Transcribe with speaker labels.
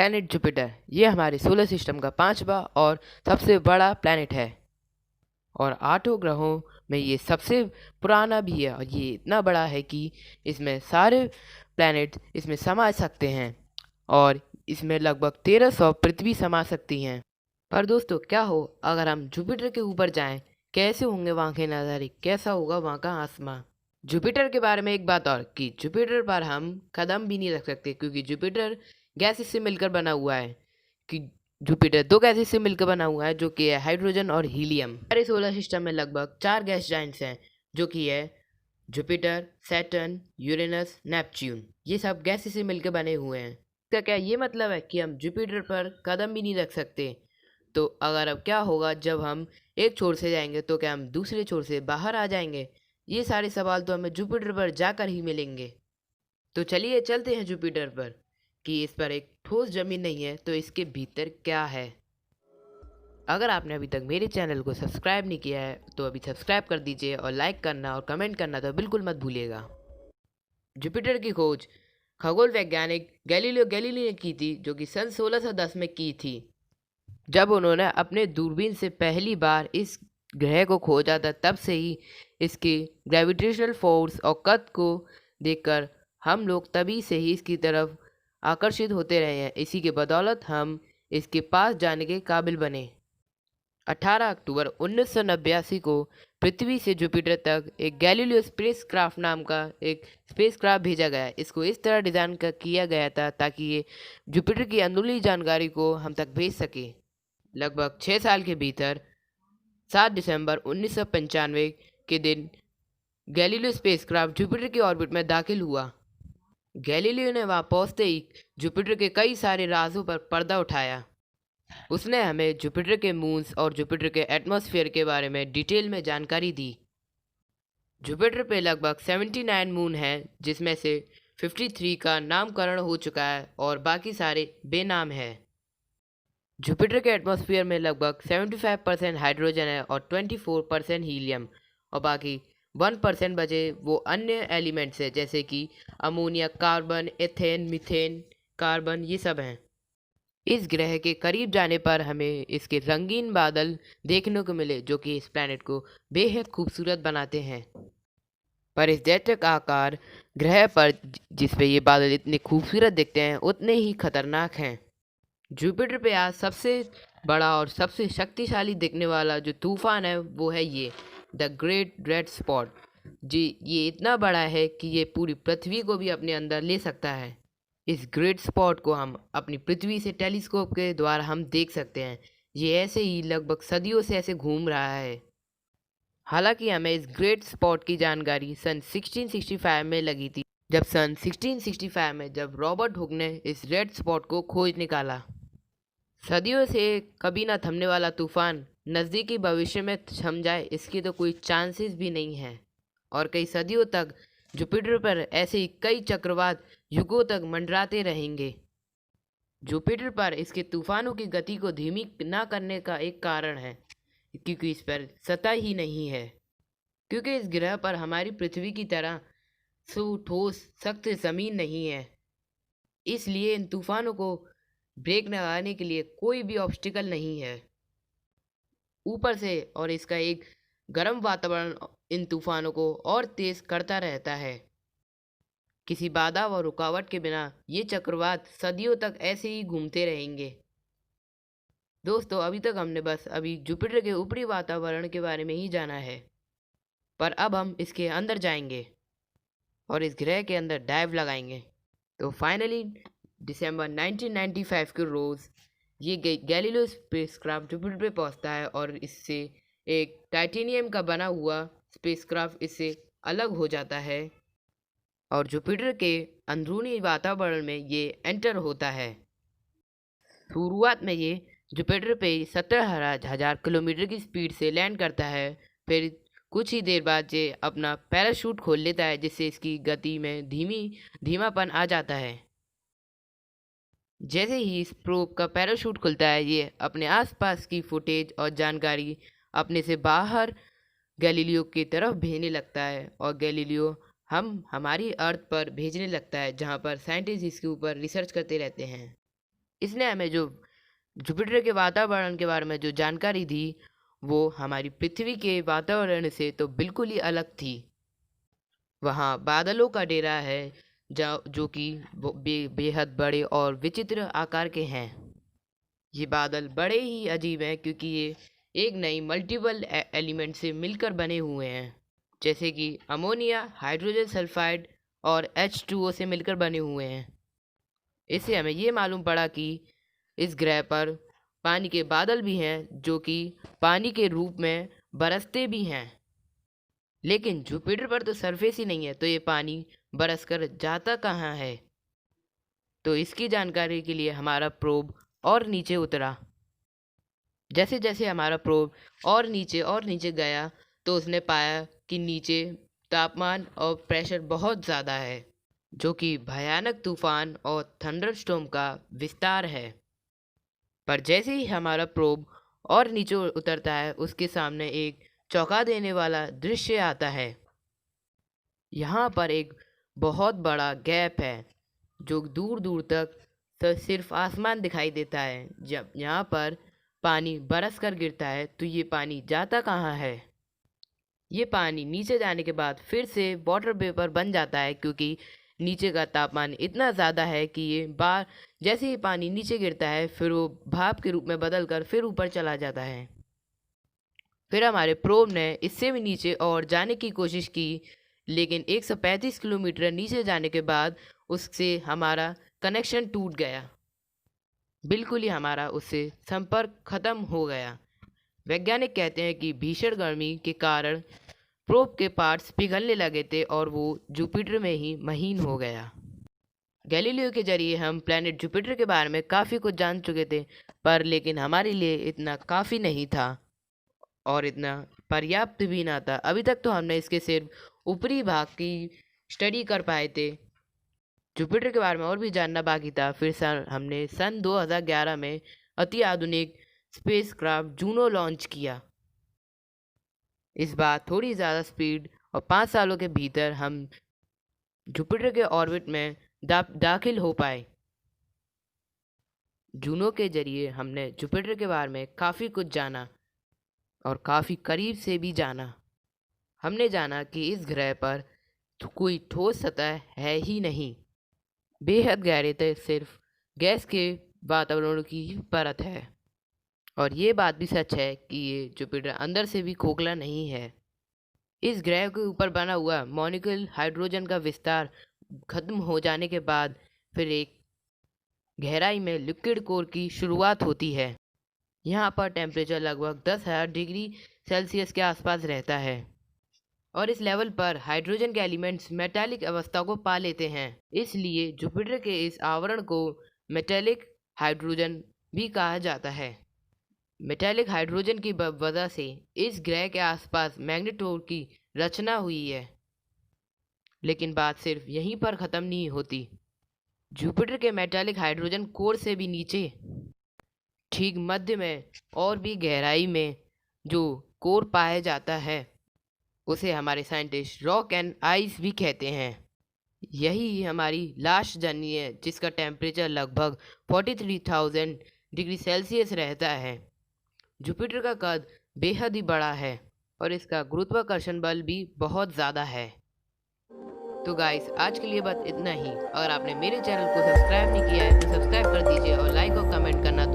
Speaker 1: Planet Jupiter ये हमारे solar system का पांचवा और सबसे बड़ा प्लैनेट है और आठों ग्रहों में ये सबसे पुराना भी है और ये इतना बड़ा है कि इसमें सारे प्लैनेट इसमें समा सकते हैं और इसमें लगभग 1300 पृथ्वी समा सकती हैं। पर दोस्तों क्या हो अगर हम जुपिटर के ऊपर जाएं, कैसे होंगे वहाँ के नज़ारे, कैसा होगा वहाँ का आसमां। जुपिटर के बारे में एक बात और कि जुपिटर पर हम कदम भी नहीं रख सकते क्योंकि जुपिटर गैस से मिलकर बना हुआ है कि जुपिटर दो गैसेस से मिलकर बना हुआ है जो कि है हाइड्रोजन और हीलियम। हमारे सोलर सिस्टम में लगभग 4 गैस जाइंट्स हैं जो कि है जुपिटर, सैटर्न, यूरेनस, नेपच्यून। ये सब गैस से मिलकर बने हुए हैं। इसका क्या ये मतलब है कि हम जुपिटर पर कदम भी नहीं रख सकते। तो अगर अब क्या होगा जब हम एक छोर से जाएंगे तो क्या हम दूसरे छोर से बाहर आ जाएंगे। ये सारे सवाल तो हमें जुपिटर पर जाकर ही मिलेंगे। तो चलिए चलते हैं जुपिटर पर कि इस पर एक ठोस जमीन नहीं है तो इसके भीतर क्या है। अगर आपने अभी तक मेरे चैनल को सब्सक्राइब नहीं किया है तो अभी सब्सक्राइब कर दीजिए और लाइक करना और कमेंट करना तो बिल्कुल मत भूलिएगा। जुपिटर की खोज खगोल वैज्ञानिक गैलीलियो गैलीली ने की थी जो कि सन 1610 में की थी जब उन्होंने अपने दूरबीन से पहली बार इस ग्रह को खोजा था। तब से ही इसके ग्रेविटेशनल फोर्स और कद को देखकर हम लोग तभी से ही इसकी तरफ आकर्षित होते रहे हैं। इसी के बदौलत हम इसके पास जाने के काबिल बने। 18 अक्टूबर 1989 को पृथ्वी से जुपिटर तक एक गैलीलियो स्पेसक्राफ्ट नाम का एक स्पेसक्राफ्ट भेजा गया। इसको इस तरह डिज़ाइन किया गया था ताकि ये जुपिटर की अंदरूनी जानकारी को हम तक भेज सके। लगभग 6 साल के भीतर 7 दिसंबर 1995 के दिन गैलीलियो स्पेसक्राफ्ट जुपिटर की ऑर्बिट में दाखिल हुआ। गैलीलियो ने वहां पहुंचते ही जुपिटर के कई सारे राजों पर पर्दा उठाया। उसने हमें जुपिटर के मून्स और जुपिटर के एटमॉस्फेयर के बारे में डिटेल में जानकारी दी। जुपिटर पे लगभग 79 मून हैं जिसमें से 53 का नामकरण हो चुका है और बाकी सारे बेनाम हैं। जुपिटर के एटमॉस्फेयर में लगभग 75% हाइड्रोजन है और 24% हीलियम और बाकी 1% बचे वो अन्य एलिमेंट्स है जैसे कि ammonia, carbon, ethane, methane, carbon, ये सब हैं। इस ग्रह के करीब जाने पर हमें इसके रंगीन बादल देखने को मिले जो कि इस प्लैनेट को बेहद खूबसूरत बनाते हैं। पर इस दैत्य का आकार ग्रह पर जिस पे ये बादल इतने खूबसूरत दिखते हैं उतने ही खतरनाक हैं। जुपिटर पे आज सबसे बड़ा और सबसे शक्तिशाली दिखने वाला जो तूफान है वो है ये द ग्रेट रेड स्पॉट। जी ये इतना बड़ा है कि ये पूरी पृथ्वी को भी अपने अंदर ले सकता है। इस ग्रेट स्पॉट को हम अपनी पृथ्वी से टेलीस्कोप के द्वारा हम देख सकते हैं। ये ऐसे ही लगभग सदियों से ऐसे घूम रहा है। हालांकि हमें इस ग्रेट स्पॉट की जानकारी सन 1665 में लगी थी जब सन 1665 में जब रॉबर्ट हुक ने इस रेड स्पॉट को खोज निकाला। सदियों से कभी ना थमने वाला तूफान नज़दीकी भविष्य में थम जाए इसकी तो कोई चांसेस भी नहीं है और कई सदियों तक जुपिटर पर ऐसे ही कई चक्रवात युगों तक मंडराते रहेंगे। जुपिटर पर इसके तूफानों की गति को धीमी ना करने का एक कारण है क्योंकि इस पर सतह ही नहीं है। क्योंकि इस ग्रह पर हमारी पृथ्वी की तरह ठोस सख्त ज़मीन नहीं है, इसलिए इन तूफानों को ब्रेक लगाने के लिए कोई भी ऑब्स्टिकल नहीं है। ऊपर से और इसका एक गर्म वातावरण इन तूफानों को और तेज करता रहता है। किसी बाधा व रुकावट के बिना ये चक्रवात सदियों तक ऐसे ही घूमते रहेंगे। दोस्तों अभी तक हमने बस अभी जुपिटर के ऊपरी वातावरण के बारे में ही जाना है, पर अब हम इसके अंदर जाएंगे और इस ग्रह के अंदर डाइव लगाएंगे। तो फाइनली दिसंबर 1995 के रोज़ ये गैलीलियो स्पेसक्राफ्ट जुपिटर पे पहुंचता है और इससे एक टाइटेनियम का बना हुआ स्पेसक्राफ्ट इससे अलग हो जाता है और जुपिटर के अंदरूनी वातावरण में ये एंटर होता है। शुरुआत में ये जुपिटर पे 17,000 किलोमीटर की स्पीड से लैंड करता है। फिर कुछ ही देर बाद ये अपना पैराशूट खोल लेता है जिससे इसकी गति में धीमापन आ जाता है। जैसे ही इस प्रोब का पैराशूट खुलता है ये अपने आसपास की फुटेज और जानकारी अपने से बाहर गैलीलियो की तरफ भेजने लगता है और गैलीलियो हमारी अर्थ पर भेजने लगता है जहाँ पर साइंटिस्ट इसके ऊपर रिसर्च करते रहते हैं। इसने हमें जो जुपिटर के वातावरण के बारे में जो जानकारी दी वो हमारी पृथ्वी के वातावरण से तो बिल्कुल ही अलग थी। वहाँ बादलों का डेरा है जो कि बेहद बड़े और विचित्र आकार के हैं। ये बादल बड़े ही अजीब हैं क्योंकि ये एक नई मल्टीपल एलिमेंट से मिलकर बने हुए हैं, जैसे कि अमोनिया, हाइड्रोजन सल्फाइड और H2O से मिलकर बने हुए हैं। इससे हमें ये मालूम पड़ा कि इस ग्रह पर पानी के बादल भी हैं जो कि पानी के रूप में बरसते भी हैं। लेकिन जुपिटर पर तो सरफेस ही नहीं है, तो ये पानी बरस कर जाता कहाँ है? तो इसकी जानकारी के लिए हमारा प्रोब और नीचे उतरा। जैसे जैसे हमारा प्रोब और नीचे गया तो उसने पाया कि नीचे तापमान और प्रेशर बहुत ज़्यादा है, जो कि भयानक तूफान और थंडरस्टॉर्म का विस्तार है। पर जैसे ही हमारा प्रोब और नीचे उतरता है, उसके सामने एक चौंका देने वाला दृश्य आता है। यहाँ पर एक बहुत बड़ा गैप है जो दूर दूर तक तो सिर्फ आसमान दिखाई देता है। जब यहाँ पर पानी बरस कर गिरता है तो ये पानी जाता कहाँ है? ये पानी नीचे जाने के बाद फिर से वाटर वेपर बन जाता है, क्योंकि नीचे का तापमान इतना ज़्यादा है कि ये बार जैसे ही पानी नीचे गिरता है फिर वो भाप के रूप में बदल कर फिर ऊपर चला जाता है। फिर हमारे प्रोब ने इससे भी नीचे और जाने की कोशिश की, लेकिन 135 किलोमीटर नीचे जाने के बाद उससे हमारा कनेक्शन टूट गया। बिल्कुल ही हमारा उससे संपर्क खत्म हो गया। वैज्ञानिक कहते हैं कि भीषण गर्मी के कारण प्रोब के पार्ट्स पिघलने लगे थे और वो जुपिटर में ही महीन हो गया। गैलीलियो के जरिए हम प्लैनेट जुपिटर के बारे में काफ़ी कुछ जान चुके थे, पर लेकिन हमारे लिए इतना काफ़ी नहीं था और इतना पर्याप्त भी ना था। अभी तक तो हमने इसके सिर्फ ऊपरी भाग की स्टडी कर पाए थे। जुपिटर के बारे में और भी जानना बाकी था। फिर हमने सन 2011 में अति आधुनिक स्पेसक्राफ्ट जूनो लॉन्च किया। इस बार थोड़ी ज़्यादा स्पीड और 5 सालों के भीतर हम जुपिटर के ऑर्बिट में दाखिल हो पाए। जूनो के जरिए हमने जुपिटर के बारे में काफ़ी कुछ जाना और काफ़ी करीब से भी जाना। हमने जाना कि इस ग्रह पर कोई ठोस सतह है ही नहीं, बेहद गहरे तक सिर्फ गैस के वातावरण की ही परत है। और ये बात भी सच है कि ये जुपिटर अंदर से भी खोखला नहीं है। इस ग्रह के ऊपर बना हुआ मॉलिक्यूल हाइड्रोजन का विस्तार खत्म हो जाने के बाद फिर एक गहराई में लिक्विड कोर की शुरुआत होती है। यहाँ पर टेम्परेचर लगभग 10,000 डिग्री सेल्सियस के आसपास रहता है और इस लेवल पर हाइड्रोजन के एलिमेंट्स मेटालिक अवस्था को पा लेते हैं। इसलिए जुपिटर के इस आवरण को मेटालिक हाइड्रोजन भी कहा जाता है। मेटालिक हाइड्रोजन की वजह से इस ग्रह के आसपास मैग्नेटोर की रचना हुई है। लेकिन बात सिर्फ यहीं पर ख़त्म नहीं होती। जुपिटर के मेटालिक हाइड्रोजन कोर से भी नीचे ठीक मध्य में और भी गहराई में जो कोर पाया जाता है उसे हमारे साइंटिस्ट रॉक एंड आइस भी कहते हैं। यही हमारी लास्ट जर्नी है जिसका टेम्परेचर लगभग 43,000 डिग्री सेल्सियस रहता है। जुपिटर का कद बेहद ही बड़ा है और इसका गुरुत्वाकर्षण बल भी बहुत ज़्यादा है। तो गाइस, आज के लिए बस इतना ही। अगर आपने मेरे चैनल को सब्सक्राइब नहीं किया है तो सब्सक्राइब कर दीजिए और लाइक और कमेंट करना